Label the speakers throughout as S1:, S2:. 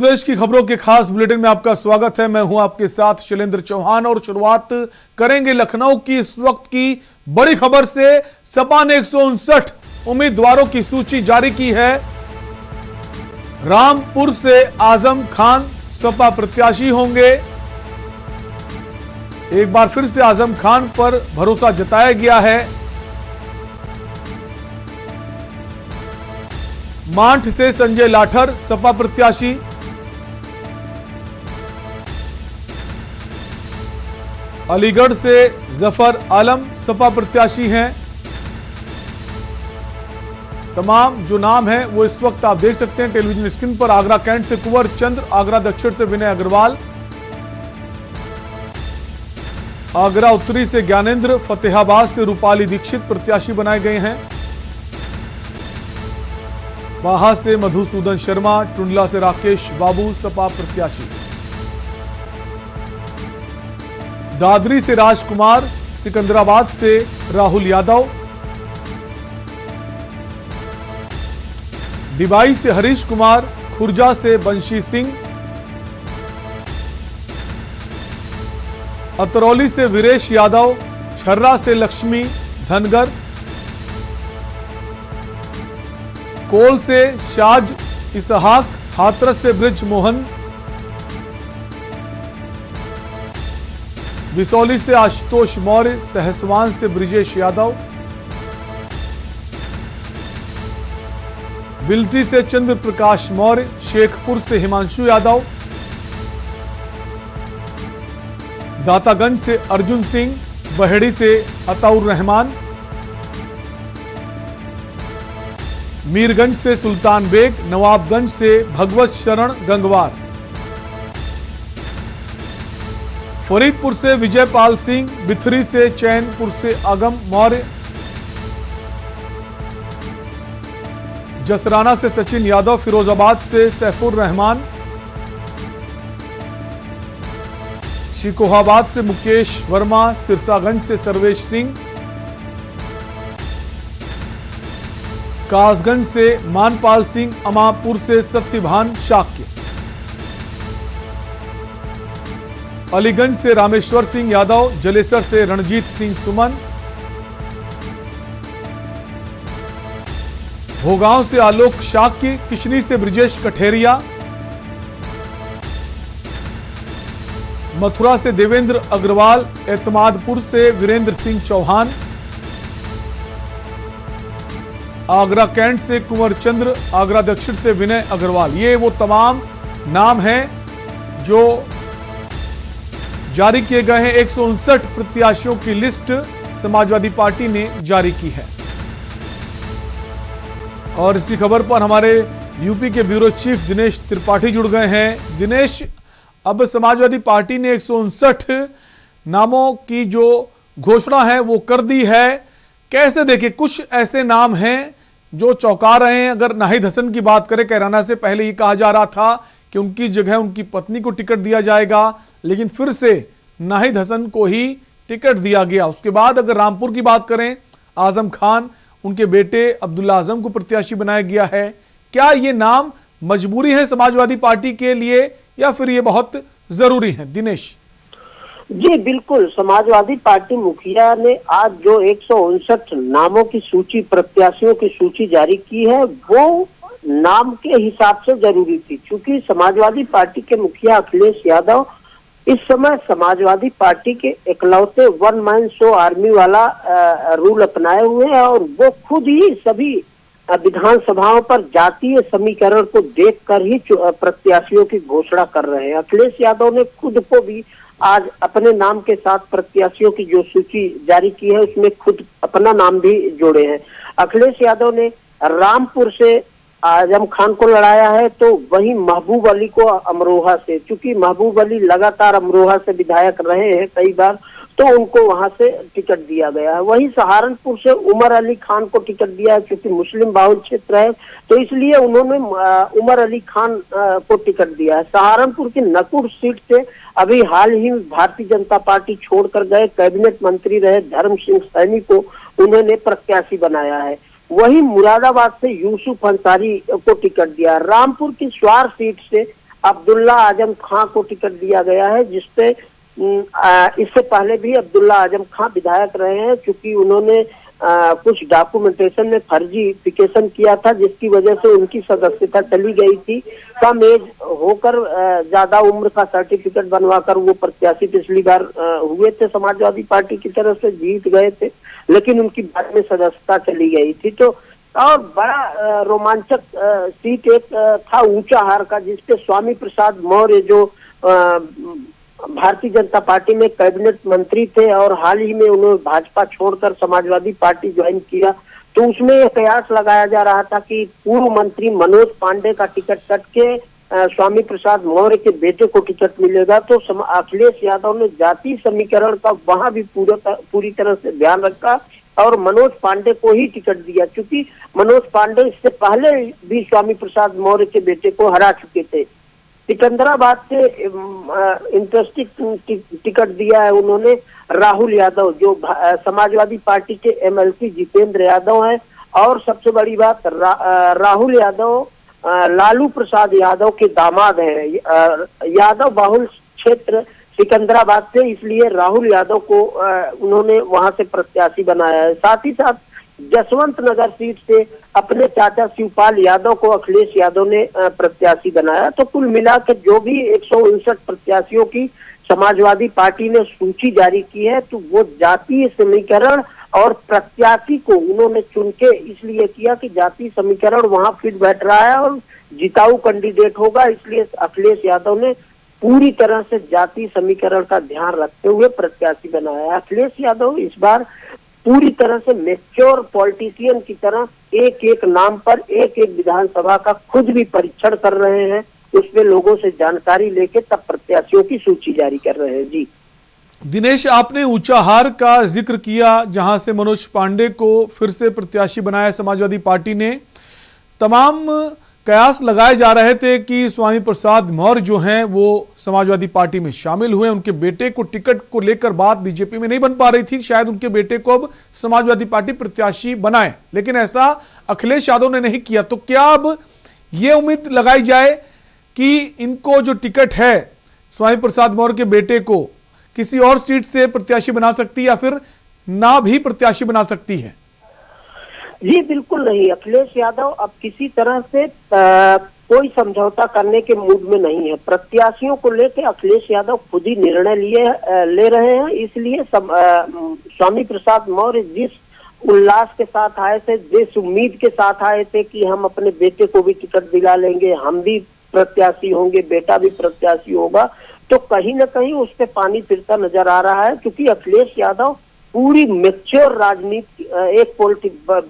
S1: देश की खबरों के खास बुलेटिन में आपका स्वागत है। मैं हूं आपके साथ शैलेंद्र चौहान और शुरुआत करेंगे लखनऊ की इस वक्त की बड़ी खबर से। सपा ने 159 उम्मीदवारों की सूची जारी की है। रामपुर से आजम खान सपा प्रत्याशी होंगे। एक बार फिर से आजम खान पर भरोसा जताया गया है। मांठ से संजय लाठर सपा प्रत्याशी। अलीगढ़ से जफर आलम सपा प्रत्याशी हैं। तमाम जो नाम है वो इस वक्त आप देख सकते हैं टेलीविजन स्क्रीन पर। आगरा कैंट से कुंवर चंद्र, आगरा दक्षिण से विनय अग्रवाल, आगरा उत्तरी से ज्ञानेंद्र, फतेहाबाद से रूपाली दीक्षित प्रत्याशी बनाए गए हैं। बाहा से मधुसूदन शर्मा, टुंडला से राकेश बाबू सपा प्रत्याशी। दादरी से राजकुमार, सिकंदराबाद से राहुल यादव, डिबाई से हरीश कुमार, खुर्जा से बंशी सिंह, अतरौली से वीरेश यादव, छर्रा से लक्ष्मी धनगर, कोल से शाज इसहाक, हाथरस से ब्रिज मोहन, बिसौली से आशुतोष मौर्य, सहसवान से ब्रिजेश यादव, बिलसी से चंद्र प्रकाश मौर्य, शेखपुर से हिमांशु यादव, दातागंज से अर्जुन सिंह, बहेड़ी से अताउर रहमान, मीरगंज से सुल्तान बेग, नवाबगंज से भगवत शरण गंगवार, फरीदपुर से विजयपाल सिंह, बिथरी से चैनपुर से अगम मौर्य, जसराना से सचिन यादव, फिरोजाबाद से सैफुर रहमान, शिकोहाबाद से मुकेश वर्मा, सिरसागंज से सर्वेश सिंह, कासगंज से मानपाल सिंह, अमापुर से सत्यभान शाक्य, अलीगंज से रामेश्वर सिंह यादव, जलेसर से रणजीत सिंह सुमन, भोगांव से आलोक शाक्य, किशनी से ब्रिजेश कठेरिया, मथुरा से देवेंद्र अग्रवाल, एतमादपुर से वीरेंद्र सिंह चौहान, आगरा कैंट से कुंवर चंद्र, आगरा दक्षिण से विनय अग्रवाल। ये वो तमाम नाम हैं जो जारी किए गए हैं। 159 प्रत्याशियों की लिस्ट समाजवादी पार्टी ने जारी की है। और इसी खबर पर हमारे यूपी के ब्यूरो चीफ दिनेश त्रिपाठी जुड़ गए हैं। दिनेश, अब समाजवादी पार्टी ने 159 नामों की जो घोषणा है वो कर दी है। कैसे देखें, कुछ ऐसे नाम हैं जो चौंका रहे हैं। अगर नाहिद हसन की बात करें, कैराना से पहले ये कहा जा रहा था कि उनकी जगह उनकी पत्नी को टिकट दिया जाएगा, लेकिन फिर से नाहिद हसन को ही टिकट दिया गया। उसके बाद अगर रामपुर की बात करें, आजम खान, उनके बेटे अब्दुल्ला आजम को प्रत्याशी बनाया गया है। क्या ये नाम मजबूरी है समाजवादी पार्टी के लिए या फिर ये बहुत जरूरी है? दिनेश
S2: जी बिल्कुल, समाजवादी पार्टी मुखिया ने आज जो 159 नामों की सूची, प्रत्याशियों की सूची जारी की है, वो नाम के हिसाब से जरूरी थी। क्योंकि समाजवादी पार्टी के मुखिया अखिलेश यादव इस समय समाजवादी पार्टी के इकलौते वन मैन शो आर्मी वाला रूल अपनाए हुए हैं और वो खुद ही सभी विधानसभाओं पर जातीय समीकरण को देखकर ही प्रत्याशियों की घोषणा कर रहे हैं। अखिलेश यादव ने खुद को भी आज अपने नाम के साथ प्रत्याशियों की जो सूची जारी की है उसमें खुद अपना नाम भी जोड़े हैं। अखिलेश यादव ने रामपुर से आजम खान को लड़ाया है, तो वहीं महबूब अली को अमरोहा से, क्योंकि महबूब अली लगातार अमरोहा से विधायक रहे हैं कई बार, तो उनको वहां से टिकट दिया गया है। वहीं सहारनपुर से उमर अली खान को टिकट दिया है, क्योंकि मुस्लिम बाहुल क्षेत्र है, तो इसलिए उन्होंने उमर अली खान को टिकट दिया है। सहारनपुर की नकुर सीट से अभी हाल ही भारतीय जनता पार्टी छोड़कर गए कैबिनेट मंत्री रहे धर्म सिंह सैनी को उन्होंने प्रत्याशी बनाया है। वहीं मुरादाबाद से यूसुफ अंसारी को टिकट दिया। रामपुर की स्वार सीट से अब्दुल्ला आजम खां को टिकट दिया गया है, जिसपे इससे पहले भी अब्दुल्ला आजम खां विधायक रहे हैं, क्योंकि उन्होंने कुछ डॉक्यूमेंटेशन में फर्जीफिकेशन किया था, जिसकी वजह से उनकी सदस्यता चली गई थी। कम एज होकर ज्यादा उम्र का सर्टिफिकेट बनवाकर वो प्रत्याशी पिछली बार हुए थे, समाजवादी पार्टी की तरफ से जीत गए थे, लेकिन उनकी बाद में सदस्यता चली गई थी। तो और बड़ा रोमांचक सीट एक था ऊंचाहार का, जिसपे स्वामी प्रसाद मौर्य जो भारतीय जनता पार्टी में कैबिनेट मंत्री थे और हाल ही में उन्होंने भाजपा छोड़कर समाजवादी पार्टी ज्वाइन किया। तो उसमें यह कयास लगाया जा रहा था कि पूर्व मंत्री मनोज पांडे का टिकट कट के स्वामी प्रसाद मौर्य के बेटे को टिकट मिलेगा। तो अखिलेश यादव ने जाति समीकरण का वहां भी पूरी तरह से ध्यान रखा और मनोज पांडे को ही टिकट दिया, क्योंकि मनोज पांडे इससे पहले भी स्वामी प्रसाद मौर्य के बेटे को हरा चुके थे। सिकंदराबाद से इंटरेस्टिंग टिकट दिया है उन्होंने राहुल यादव, जो समाजवादी पार्टी के एमएलसी जितेंद्र यादव हैं। और सबसे बड़ी बात, राहुल यादव लालू प्रसाद यादव के दामाद हैं। यादव बाहुल क्षेत्र सिकंदराबाद से, इसलिए राहुल यादव को उन्होंने वहां से प्रत्याशी बनाया है। साथ ही साथ जसवंत नगर सीट से अपने चाचा शिवपाल यादव को अखिलेश यादव ने प्रत्याशी बनाया। तो कुल मिलाकर जो भी 159 प्रत्याशियों की समाजवादी पार्टी ने सूची जारी की है, तो वो जातीय समीकरण और प्रत्याशी को उन्होंने चुन के इसलिए किया कि जातीय समीकरण वहां फिट बैठ रहा है और जिताऊ कैंडिडेट होगा, इसलिए अखिलेश यादव ने पूरी तरह से जातीय समीकरण का ध्यान रखते हुए प्रत्याशी बनाया। अखिलेश यादव इस बार पूरी तरह से मैच्योर पॉलिटिशियन की तरह एक एक नाम पर एक एक विधानसभा का खुद भी परीक्षण कर रहे हैं, उसमें लोगों से जानकारी लेके तब प्रत्याशियों की सूची जारी कर रहे हैं। जी
S1: दिनेश, आपने ऊंचाहार का जिक्र किया, जहां से मनोज पांडे को फिर से प्रत्याशी बनाया समाजवादी पार्टी ने। तमाम कयास लगाए जा रहे थे कि स्वामी प्रसाद मौर्य जो हैं वो समाजवादी पार्टी में शामिल हुए, उनके बेटे को टिकट को लेकर बात बीजेपी में नहीं बन पा रही थी, शायद उनके बेटे को अब समाजवादी पार्टी प्रत्याशी बनाए, लेकिन ऐसा अखिलेश यादव ने नहीं किया। तो क्या अब ये उम्मीद लगाई जाए कि इनको जो टिकट है स्वामी प्रसाद मौर्य के बेटे को किसी और सीट से प्रत्याशी बना सकती है या फिर ना भी प्रत्याशी बना सकती है?
S2: जी बिल्कुल नहीं, अखिलेश यादव अब किसी तरह से कोई समझौता करने के मूड में नहीं है। प्रत्याशियों को लेकर अखिलेश यादव खुद ही निर्णय ले रहे हैं, इसलिए स्वामी प्रसाद मौर्य जिस उल्लास के साथ आए थे, जिस उम्मीद के साथ आए थे कि हम अपने बेटे को भी टिकट दिला लेंगे, हम भी प्रत्याशी होंगे, बेटा भी प्रत्याशी होगा, तो कहीं ना कहीं उस पर पानी फिरता नजर आ रहा है। क्योंकि अखिलेश यादव पूरी मैच्योर राजनीति, एक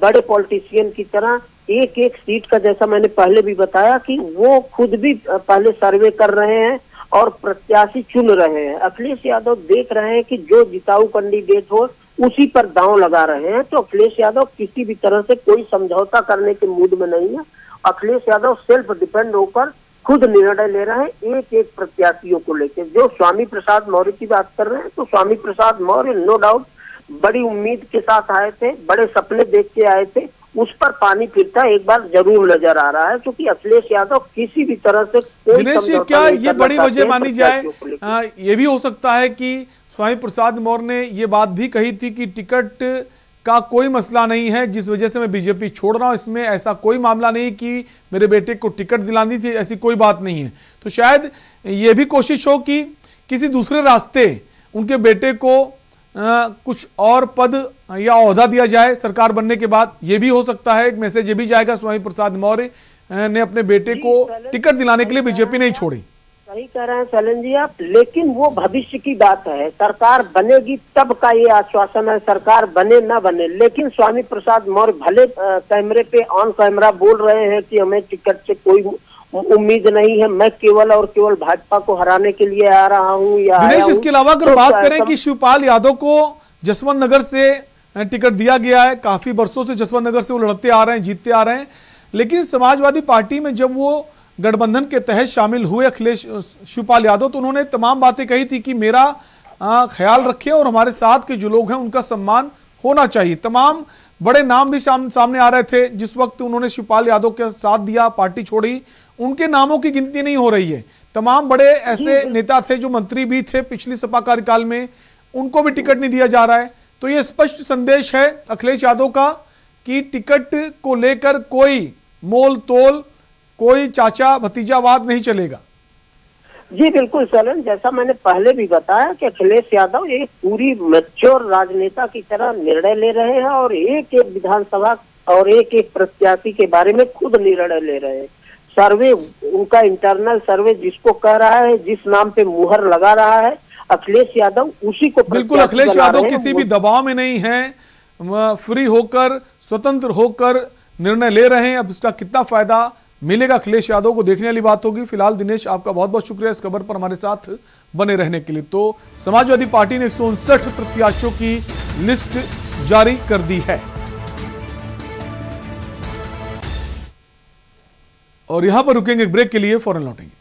S2: बड़े पॉलिटिशियन की तरह एक एक सीट का, जैसा मैंने पहले भी बताया कि वो खुद भी पहले सर्वे कर रहे हैं और प्रत्याशी चुन रहे हैं। अखिलेश यादव देख रहे हैं कि जो जिताऊ कैंडिडेट हो उसी पर दांव लगा रहे हैं। तो अखिलेश यादव किसी भी तरह से कोई समझौता करने के मूड में नहीं है। अखिलेश यादव सेल्फ डिपेंड होकर खुद निर्णय ले रहे हैं एक एक प्रत्याशियों को लेकर। जो स्वामी प्रसाद मौर्य की बात कर रहे हैं, तो स्वामी प्रसाद मौर्य नो डाउट बड़ी उम्मीद के साथ आए थे, बड़े सपने देख के आए थे, उस पर पानी फिरता एक बार जरूर नजर आ रहा है। क्योंकि अखिलेश यादव किसी भी तरह से कोई
S1: दिनेश जी, क्या ये बड़ी वजह मानी जाए, ये भी हो सकता है कि स्वामी प्रसाद मौर्य ने ये बात भी कही थी कि टिकट का कोई मसला नहीं है, जिस वजह से मैं बीजेपी छोड़ रहा हूं, इसमें ऐसा कोई मामला नहीं कि मेरे बेटे को टिकट दिलानी थी, ऐसी कोई बात नहीं है। तो शायद ये भी कोशिश हो कि किसी दूसरे रास्ते उनके बेटे को कुछ और पद या ओहदा दिया जाए सरकार बनने के बाद। ये भी हो सकता है, एक मैसेज ये भी जाएगा स्वामी प्रसाद मौर्य ने अपने बेटे को टिकट दिलाने के लिए बीजेपी नहीं छोड़ी।
S2: सही कह रहे हैं शैलेंद्र जी आप, लेकिन वो भविष्य की बात है। सरकार बनेगी तब का ये आश्वासन है, सरकार बने ना बने। लेकिन स्वामी प्रसाद मौर्य भले कैमरे पे ऑन कैमरा बोल रहे हैं कि हमें टिकट से कोई उम्मीद नहीं है, मैं केवल और केवल भाजपा को हराने के लिए आ रहा हूँ या
S1: दिनेश, इसके अलावा अगर बात करें कि शिवपाल यादव को जसवंत नगर से टिकट दिया गया है, काफी वर्षों से जसवंत नगर से वो लड़ते आ रहे हैं, जीतते आ रहे हैं, लेकिन समाजवादी पार्टी में जब वो गठबंधन के तहत शामिल हुए अखिलेश शिवपाल यादव, तो उन्होंने तमाम बातें कही थी कि मेरा ख्याल रखें और हमारे साथ के जो लोग हैं उनका सम्मान होना चाहिए। तमाम बड़े नाम भी सामने आ रहे थे। जिस वक्त उन्होंने शिवपाल यादव के साथ दिया, पार्टी छोड़ी, उनके नामों की गिनती नहीं हो रही है। तमाम बड़े ऐसे नेता थे जो मंत्री भी थे पिछली सपा कार्यकाल में, उनको भी टिकट नहीं दिया जा रहा है। तो ये स्पष्ट संदेश है अखिलेश यादव का कि टिकट को लेकर कोई मोल तोल, कोई चाचा भतीजावाद नहीं चलेगा।
S2: जी बिल्कुल सलन, जैसा मैंने पहले भी बताया कि अखिलेश यादव एक पूरी मैच्योर राजनेता की तरह निर्णय ले रहे हैं और एक एक विधानसभा और एक एक प्रत्याशी के बारे में खुद निर्णय ले रहे हैं। सर्वे उनका इंटरनल सर्वे जिसको कह रहा है, जिस नाम पे मुहर लगा रहा है अखिलेश यादव, उसी को
S1: बिल्कुल अखिलेश यादव किसी भी दबाव में नहीं है, फ्री होकर स्वतंत्र होकर निर्णय ले रहे हैं। अब इसका कितना फायदा मिलेगा अखिलेश यादव को देखने वाली बात होगी। फिलहाल दिनेश आपका बहुत बहुत शुक्रिया इस खबर पर हमारे साथ बने रहने के लिए। तो समाजवादी पार्टी ने 159 प्रत्याशियों की लिस्ट जारी कर दी है और यहां पर रुकेंगे ब्रेक के लिए, फौरन लौटेंगे।